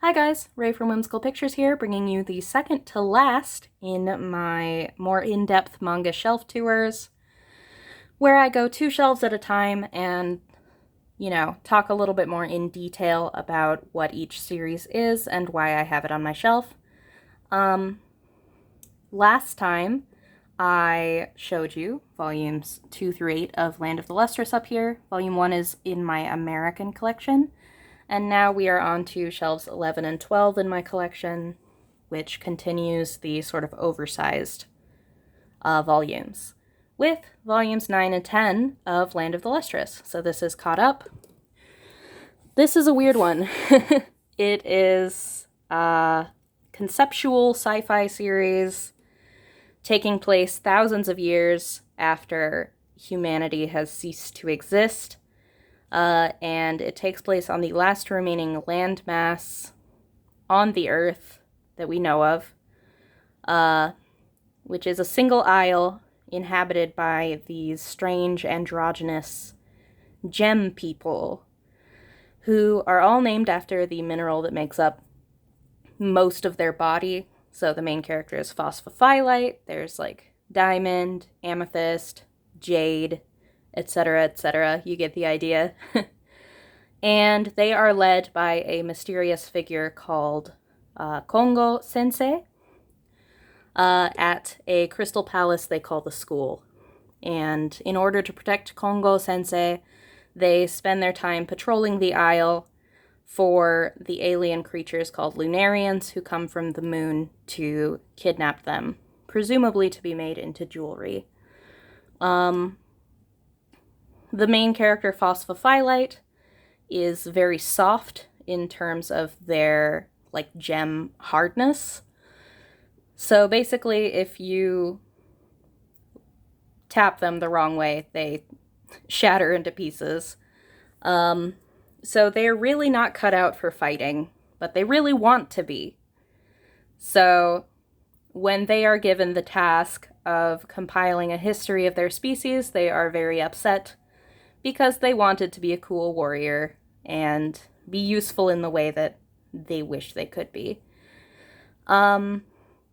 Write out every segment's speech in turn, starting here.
Hi guys, Ray from Whimsical Pictures here, bringing you the second to last in my more in-depth manga shelf tours, where I go 2 shelves at a time and, talk a little bit more in detail about what each series is and why I have it on my shelf. Last time, I showed you volumes 2 through 8 of Land of the Lustrous up here. Volume 1 is in my American collection. And now we are on to shelves 11 and 12 in my collection, which continues the sort of oversized volumes, with volumes 9 and 10 of Land of the Lustrous. So this is caught up. This is a weird one. It is a conceptual sci-fi series taking place thousands of years after humanity has ceased to exist. And it takes place on the last remaining landmass on the Earth that we know of, which is a single isle inhabited by these strange androgynous gem people, who are all named after the mineral that makes up most of their body. So the main character is phosphophylite, there's like diamond, amethyst, jade, etc., etc. You get the idea. And they are led by a mysterious figure called Kongo Sensei at a crystal palace they call the School. And in order to protect Kongo Sensei, they spend their time patrolling the Isle for the alien creatures called Lunarians who come from the moon to kidnap them, presumably to be made into jewelry. The main character, phosphophylite, is very soft in terms of their, gem hardness. So basically, if you tap them the wrong way, they shatter into pieces. So they're really not cut out for fighting, but they really want to be. So when they are given the task of compiling a history of their species, they are very upset, because they wanted to be a cool warrior and be useful in the way that they wish they could be. So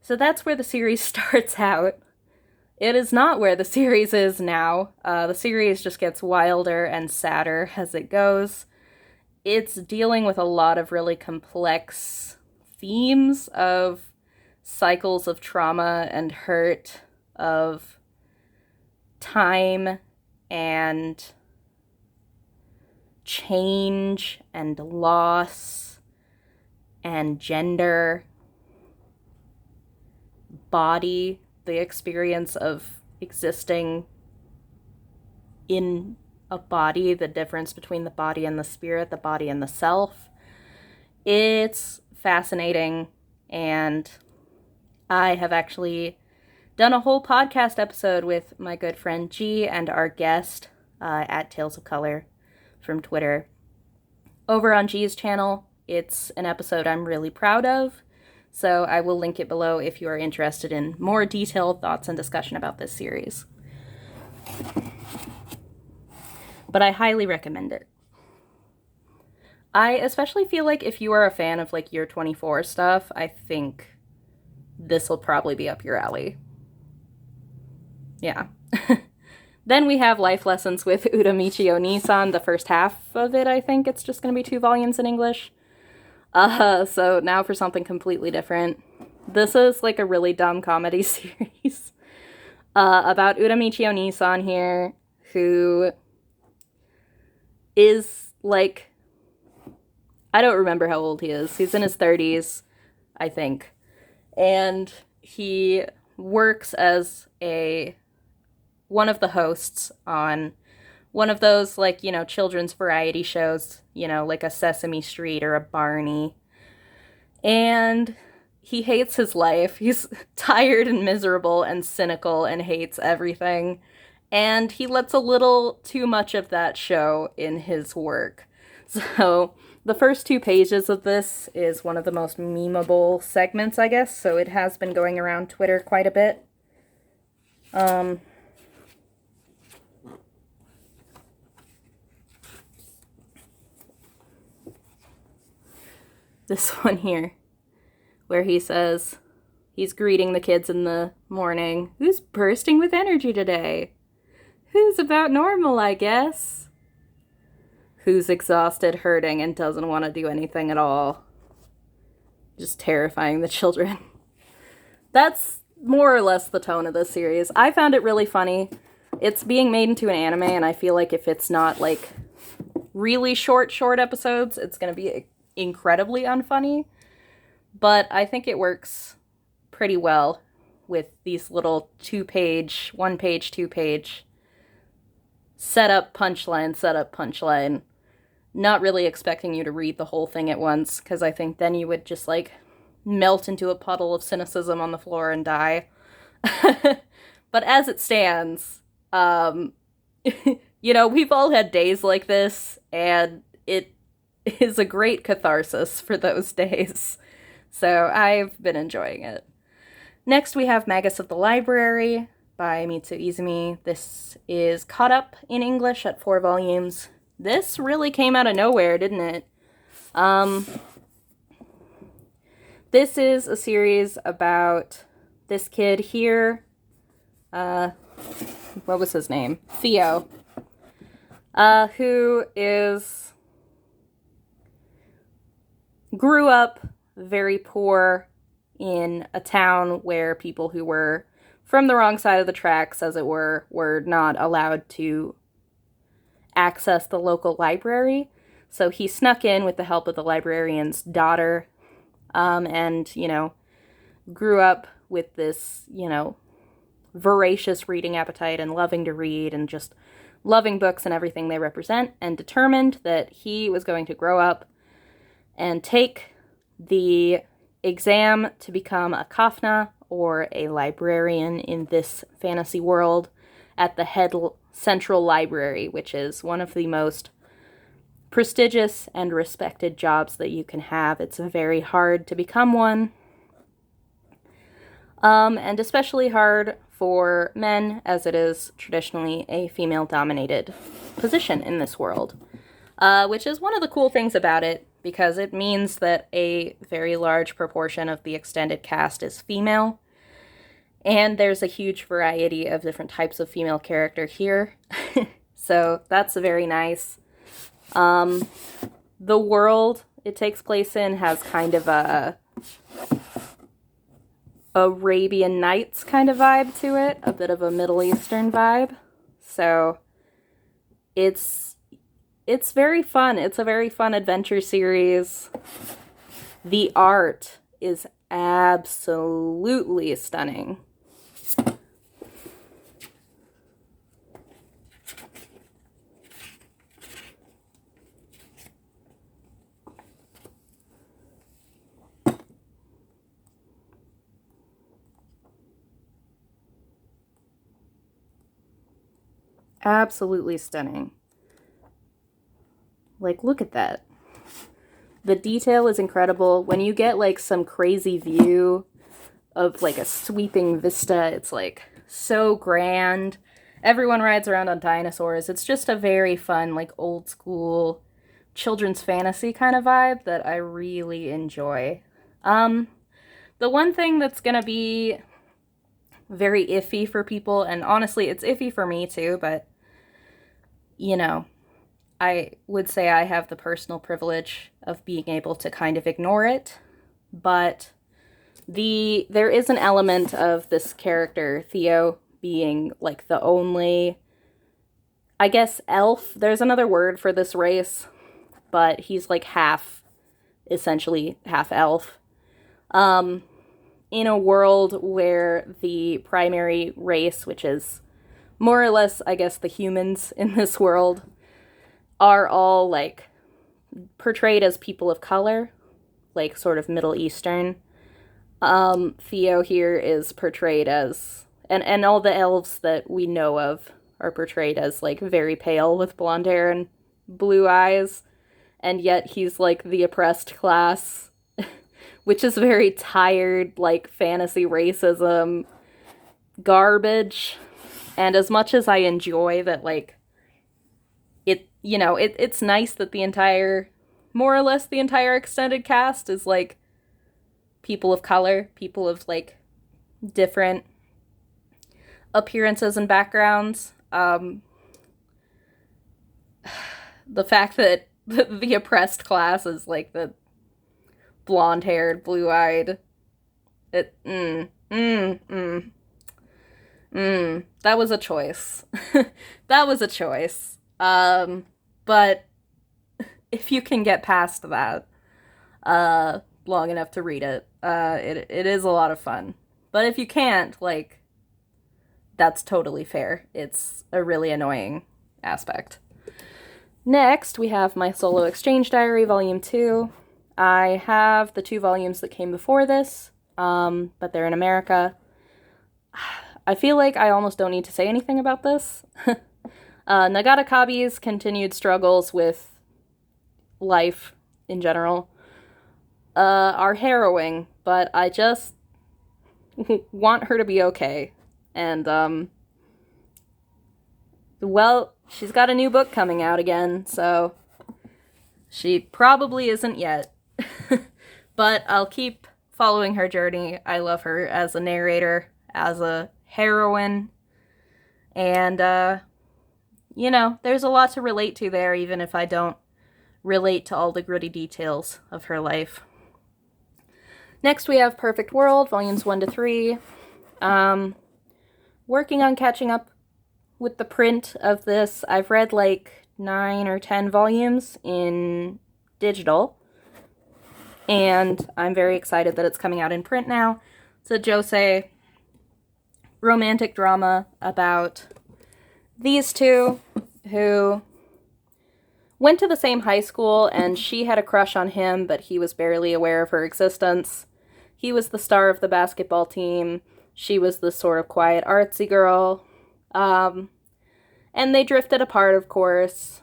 that's where the series starts out. It is not where the series is now. The series just gets wilder and sadder as it goes. It's dealing with a lot of really complex themes of cycles of trauma and hurt, of time and change and loss and gender, body, the experience of existing in a body, the difference between the body and the spirit, the body and the self. It's fascinating, and I have actually done a whole podcast episode with my good friend G and our guest at Tales of Color from Twitter over on G's channel. It's an episode I'm really proud of, so I will link it below if you are interested in more detailed thoughts and discussion about this series. But I highly recommend it. I especially feel like if you are a fan of Year 24 stuff, I think this will probably be up your alley. Yeah. Then we have Life Lessons with Uramichi Onisan, the first half of it, I think. It's just going to be 2 volumes in English. So now for something completely different. This is a really dumb comedy series about Uramichi Onisan here, who is, I don't remember how old he is. He's in his 30s, I think. And he works as one of the hosts on one of those, children's variety shows, like a Sesame Street or a Barney. And he hates his life. He's tired and miserable and cynical and hates everything. And he lets a little too much of that show in his work. So the first 2 pages of this is one of the most memeable segments, I guess. So it has been going around Twitter quite a bit. this one here, where he says he's greeting the kids in the morning. Who's bursting with energy today? Who's about normal, I guess? Who's exhausted, hurting, and doesn't want to do anything at all? Just terrifying the children. That's more or less the tone of this series. I found it really funny. It's being made into an anime, and I feel like if it's not, like, really short episodes, it's going to be incredibly unfunny. But I think it works pretty well with these little one page, 2 page setup, punchline, not really expecting you to read the whole thing at once, because I think then you would just, like, melt into a puddle of cynicism on the floor and die. But as it stands, you know, we've all had days like this, and it is a great catharsis for those days. So I've been enjoying it. Next, we have Magus of the Library by Mitsu Izumi. This is caught up in English at 4 volumes. This really came out of nowhere, didn't it? This is a series about this kid here. What was his name? Theo. Who grew up very poor in a town where people who were from the wrong side of the tracks, as it were not allowed to access the local library. So he snuck in with the help of the librarian's daughter, and, you know, grew up with this, you know, voracious reading appetite and loving to read and just loving books and everything they represent, and determined that he was going to grow up and take the exam to become a kafna, or a librarian in this fantasy world, at the central library, which is one of the most prestigious and respected jobs that you can have. It's very hard to become one, and especially hard for men, as it is traditionally a female-dominated position in this world, which is one of the cool things about it, because it means that a very large proportion of the extended cast is female, and there's a huge variety of different types of female character here. So that's very nice. The world it takes place in has kind of a Arabian Nights kind of vibe to it, a bit of a Middle Eastern vibe. So it's very fun. It's a very fun adventure series. The art is absolutely stunning. Absolutely stunning. Like, look at that. The detail is incredible. When you get, like, some crazy view of, like, a sweeping vista, it's, like, so grand. Everyone rides around on dinosaurs. It's just a very fun, like, old school children's fantasy kind of vibe that I really enjoy. The one thing that's gonna be very iffy for people, and honestly, it's iffy for me too, but, you know, I would say I have the personal privilege of being able to kind of ignore it, but there is an element of this character, Theo, being, like, the only, I guess, elf. There's another word for this race, but he's, like, essentially half elf. In a world where the primary race, which is more or less, I guess, the humans in this world, are all, like, portrayed as people of color, like, sort of Middle Eastern. Theo here is portrayed as, and all the elves that we know of are portrayed as, like, very pale with blonde hair and blue eyes, and yet he's, like, the oppressed class, which is very tired, like, fantasy racism garbage. And as much as I enjoy that, like, it's nice that the entire more or less the entire extended cast is, like, people of color, people of, like, different appearances and backgrounds. The fact that the oppressed class is, like, the blonde-haired, blue-eyed, that was a choice. That was a choice. But if you can get past that, long enough to read it, it is a lot of fun. But if you can't, like, that's totally fair. It's a really annoying aspect. Next, we have My Solo Exchange Diary, Volume 2. I have the 2 volumes that came before this, but they're in America. I feel like I almost don't need to say anything about this. Nagata Kabi's continued struggles with life in general are harrowing, but I just want her to be okay. And, well, she's got a new book coming out again, so she probably isn't yet. But I'll keep following her journey. I love her as a narrator, as a heroine, and, you know, there's a lot to relate to there, even if I don't relate to all the gritty details of her life. Next, we have Perfect World, Volumes 1 to 3. Working on catching up with the print of this. I've read like 9 or 10 volumes in digital, and I'm very excited that it's coming out in print now. It's a josei romantic drama about these two who went to the same high school, and she had a crush on him, but he was barely aware of her existence. He was the star of the basketball team. She was the sort of quiet, artsy girl. And they drifted apart, of course.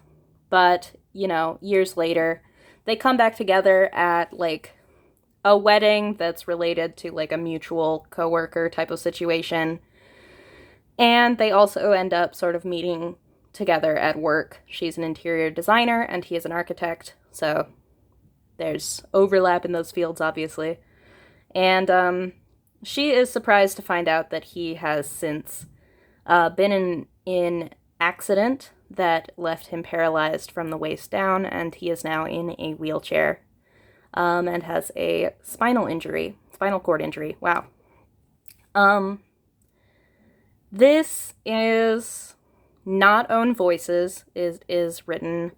But, you know, years later, they come back together at, like, a wedding that's related to, like, a mutual coworker type of situation. And they also end up sort of meeting together at work. She's an interior designer, and he is an architect. So there's overlap in those fields, obviously. And, she is surprised to find out that he has since been in an accident that left him paralyzed from the waist down, and he is now in a wheelchair, and has a spinal cord injury. Wow. This is not own voices, is written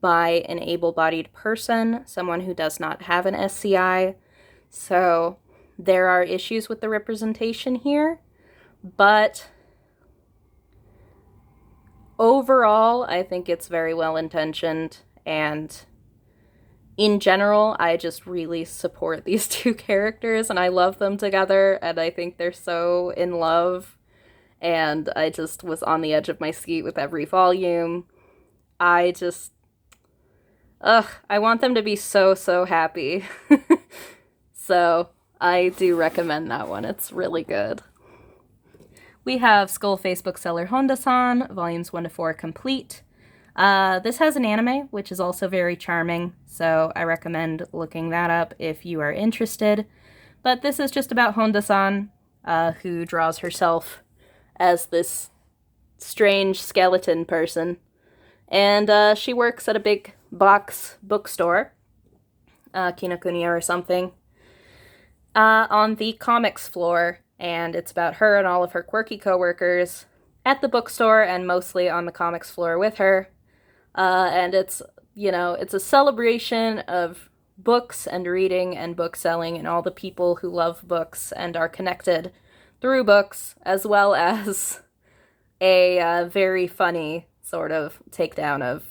by an able-bodied person, someone who does not have an SCI, so there are issues with the representation here, but overall, I think it's very well intentioned, and in general, I just really support these two characters, and I love them together, and I think they're so in love, and I just was on the edge of my seat with every volume. I want them to be so, so happy. So I do recommend that one. It's really good. We have Skullface bookseller Honda-san, volumes 1 to 4 complete. This has an anime, which is also very charming, so I recommend looking that up if you are interested. But this is just about Honda-san, who draws herself as this strange skeleton person. And she works at a big box bookstore, Kinokuniya or something, on the comics floor, and it's about her and all of her quirky coworkers at the bookstore and mostly on the comics floor with her. And it's, you know, it's a celebration of books and reading and book selling and all the people who love books and are connected through books, as well as a very funny sort of takedown of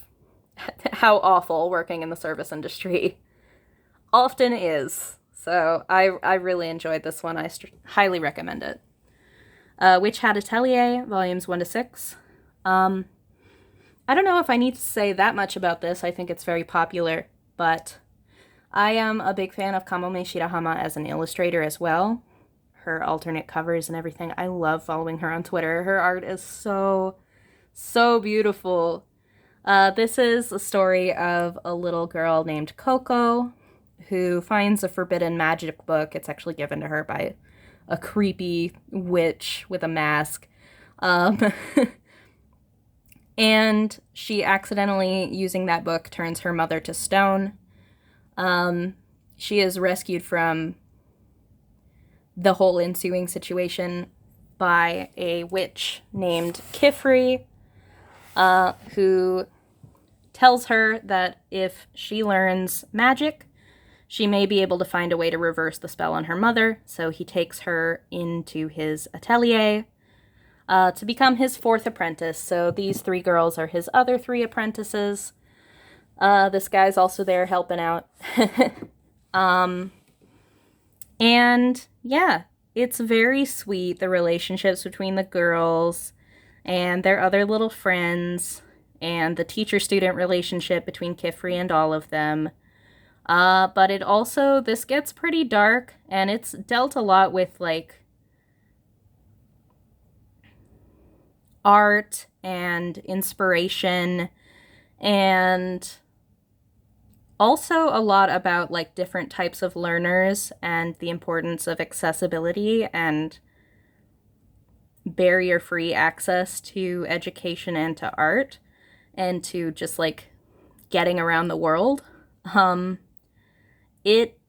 how awful working in the service industry often is. So I really enjoyed this one. I highly recommend it. Witch Hat Atelier, volumes 1 to 6. I don't know if I need to say that much about this. I think it's very popular, but I am a big fan of Kamome Shirahama as an illustrator as well. Her alternate covers and everything. I love following her on Twitter. Her art is so, so beautiful. This is a story of a little girl named Coco who finds a forbidden magic book. It's actually given to her by a creepy witch with a mask. Um, and she accidentally, using that book, turns her mother to stone. She is rescued from the whole ensuing situation by a witch named Kifri, who tells her that if she learns magic, she may be able to find a way to reverse the spell on her mother. So he takes her into his atelier to become his fourth apprentice. So these three girls are his other three apprentices. This guy's also there helping out. And yeah, it's very sweet, the relationships between the girls and their other little friends, and the teacher-student relationship between Kifri and all of them. But it also, this gets pretty dark, and it's dealt a lot with, like, art and inspiration, and also a lot about, like, different types of learners and the importance of accessibility and barrier-free access to education and to art and to just, like, getting around the world. It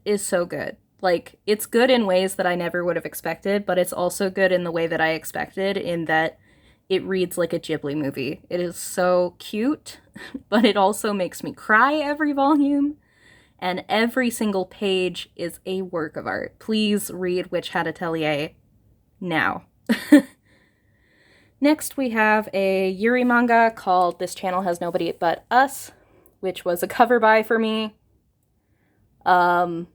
is so good. Like, it's good in ways that I never would have expected, but it's also good in the way that I expected, in that it reads like a Ghibli movie. It is so cute, but it also makes me cry every volume, and every single page is a work of art. Please read Witch Hat Atelier now. Next, we have a Yuri manga called This Channel Has Nobody But Us, which was a cover buy for me. I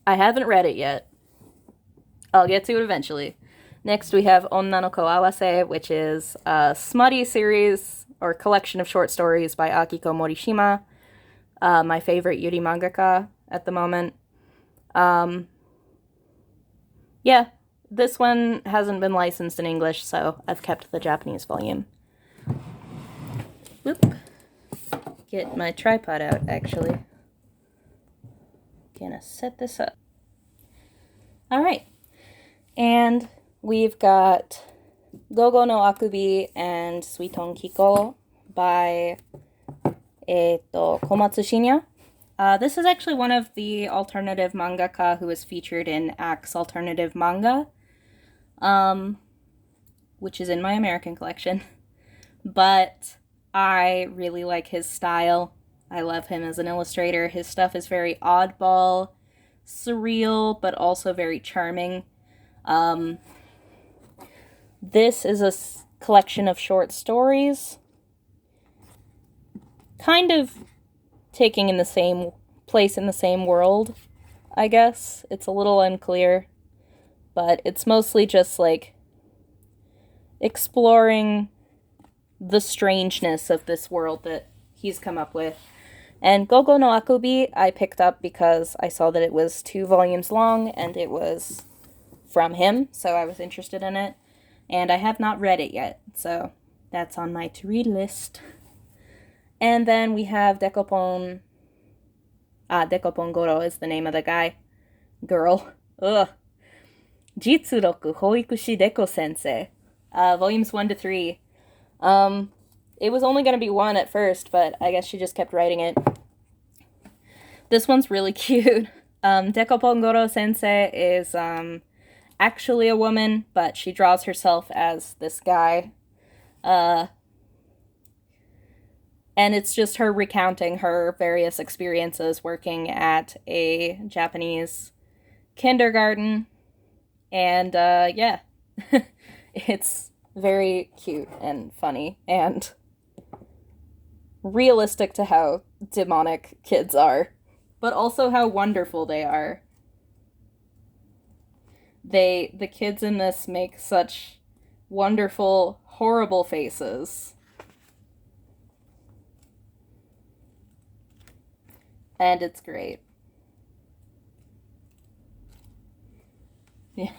haven't read it yet. I'll get to it eventually. Next, we have Onna no Kawawase, which is a smutty series or collection of short stories by Akiko Morishima, my favorite Yuri mangaka at the moment. Yeah, this one hasn't been licensed in English, so I've kept the Japanese volume. Whoop. Get my tripod out, actually. Gonna set this up. Alright. And we've got Gogo no Akubi and Suiton Kiko by Komatsu Shinya. This is actually one of the alternative mangaka who is featured in Axe Alternative Manga, which is in my American collection. But I really like his style. I love him as an illustrator. His stuff is very oddball, surreal, but also very charming. This is a collection of short stories, kind of taking in the same place in the same world, I guess. It's a little unclear, but it's mostly just, like, exploring the strangeness of this world that he's come up with. And Gogo no Akubi I picked up because I saw that it was 2 volumes long and it was from him, so I was interested in it. And I have not read it yet, so that's on my to-read list. And then we have Dekopon Goro is the name of the guy. Girl. Ugh. Jitsuroku Hoikushi Deko Sensei. Volumes 1 to 3. It was only going to be 1 at first, but I guess she just kept writing it. This one's really cute. Dekopon Goro Sensei is, actually a woman, but she draws herself as this guy. And it's just her recounting her various experiences working at a Japanese kindergarten. And, yeah. It's very cute and funny and realistic to how demonic kids are, but also how wonderful they are. The kids in this make such wonderful, horrible faces. And it's great. Yeah.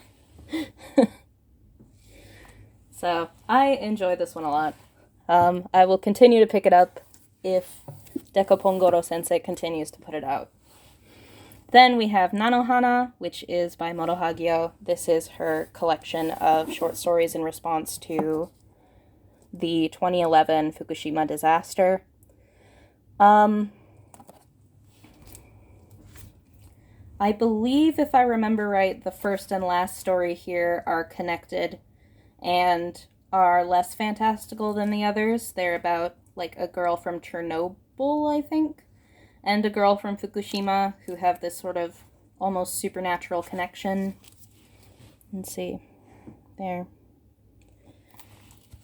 So, I enjoy this one a lot. I will continue to pick it up if Dekopongoro Sensei continues to put it out. Then we have Nanohana, which is by Moto Hagio. This is her collection of short stories in response to the 2011 Fukushima disaster. I believe, if I remember right, the first and last story here are connected and are less fantastical than the others. They're about, like, a girl from Chernobyl, I think, and a girl from Fukushima who have this sort of almost supernatural connection. Let's see. There.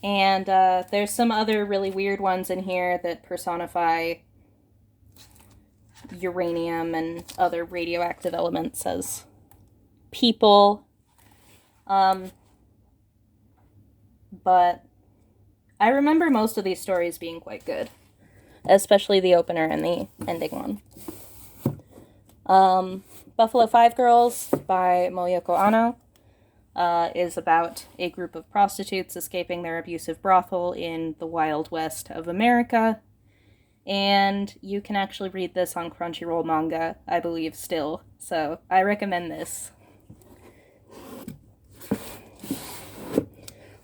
And there's some other really weird ones in here that personify uranium and other radioactive elements as people. But I remember most of these stories being quite good, especially the opener and the ending one. Buffalo Five Girls by Moyoko Ano is about a group of prostitutes escaping their abusive brothel in the Wild West of America. And you can actually read this on Crunchyroll manga, I believe, still. So I recommend this.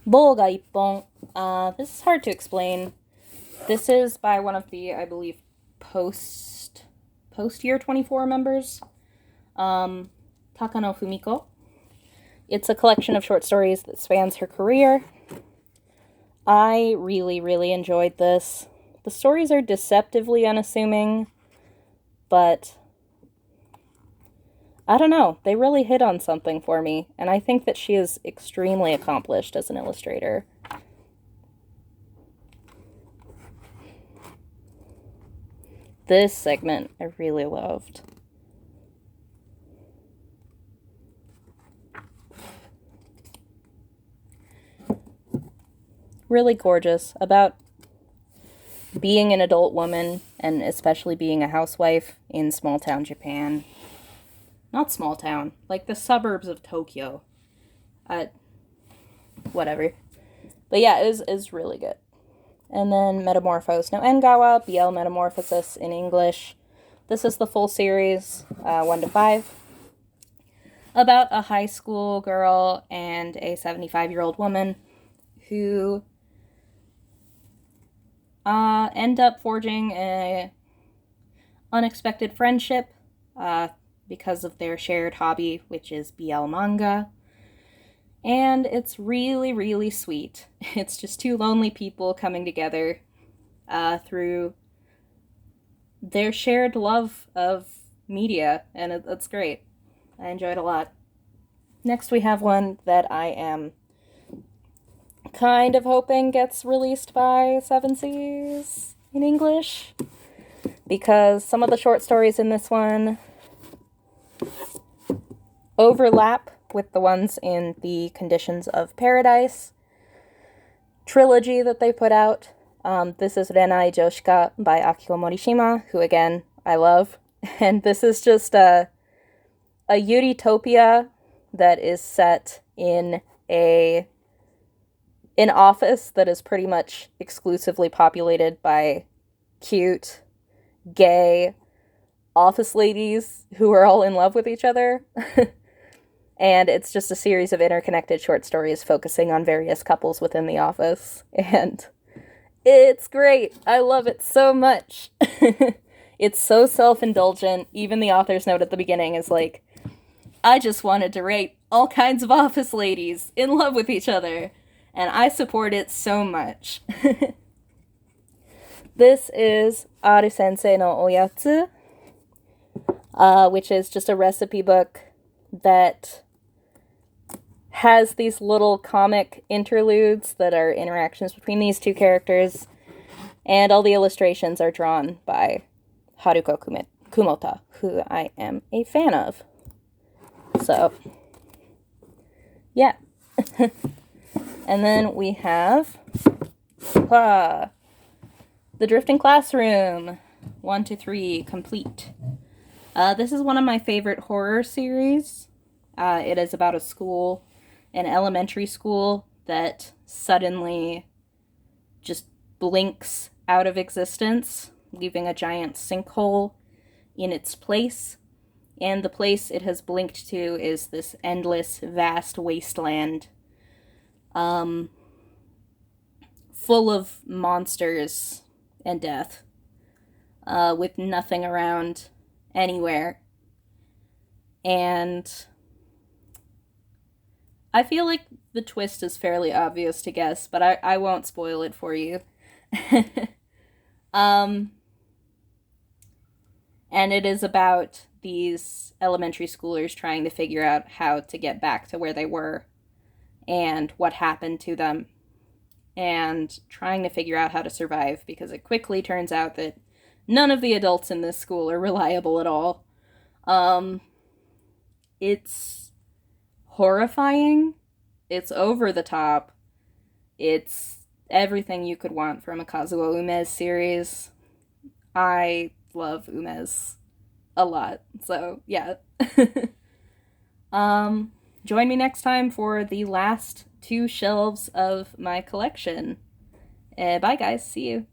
Boga Ippon. This is hard to explain. This is by one of the, I believe, post-year 24 members. Takano Fumiko. It's a collection of short stories that spans her career. I really, really enjoyed this. The stories are deceptively unassuming, but I don't know, they really hit on something for me, and I think that she is extremely accomplished as an illustrator. This segment I really loved. Really gorgeous, about being an adult woman, and especially being a housewife in small town Japan. Not small town, like the suburbs of Tokyo. Whatever. But yeah, it was really good. And then Metamorphose no Engawa, BL Metamorphosis in English. This is the full series, 1 to 5. About a high school girl and a 75-year-old woman who end up forging a unexpected friendship because of their shared hobby, which is BL manga. And it's really, really sweet. It's just two lonely people coming together through their shared love of media, and it's great. I enjoyed it a lot. Next we have one that I am kind of hoping gets released by Seven Seas in English, because some of the short stories in this one overlap with the ones in the Conditions of Paradise trilogy that they put out. This is Renai Joshika by Akiko Morishima, who again I love, and this is just a utopia that is set in an office that is pretty much exclusively populated by cute, gay office ladies who are all in love with each other. And it's just a series of interconnected short stories focusing on various couples within the office. And it's great. I love it so much. It's so self-indulgent. Even the author's note at the beginning is like, I just wanted to rate all kinds of office ladies in love with each other. And I support it so much. This is Aru Sensei no Oyatsu, which is just a recipe book that has these little comic interludes that are interactions between these two characters, and all the illustrations are drawn by Haruko Kumota, who I am a fan of. So, yeah. And then we have The Drifting Classroom, 1 to 3, complete. This is one of my favorite horror series. It is about a school, an elementary school, that suddenly just blinks out of existence, leaving a giant sinkhole in its place. And the place it has blinked to is this endless, vast wasteland, full of monsters and death, with nothing around anywhere. And I feel like the twist is fairly obvious to guess, but I won't spoil it for you. And it is about these elementary schoolers trying to figure out how to get back to where they were and what happened to them, and trying to figure out how to survive, because it quickly turns out that none of the adults in this school are reliable at all. It's horrifying. It's over the top. It's everything you could want from a Kazuo Umez series. I love Umez a lot, so yeah. Join me next time for the last 2 shelves of my collection. Bye guys, see you.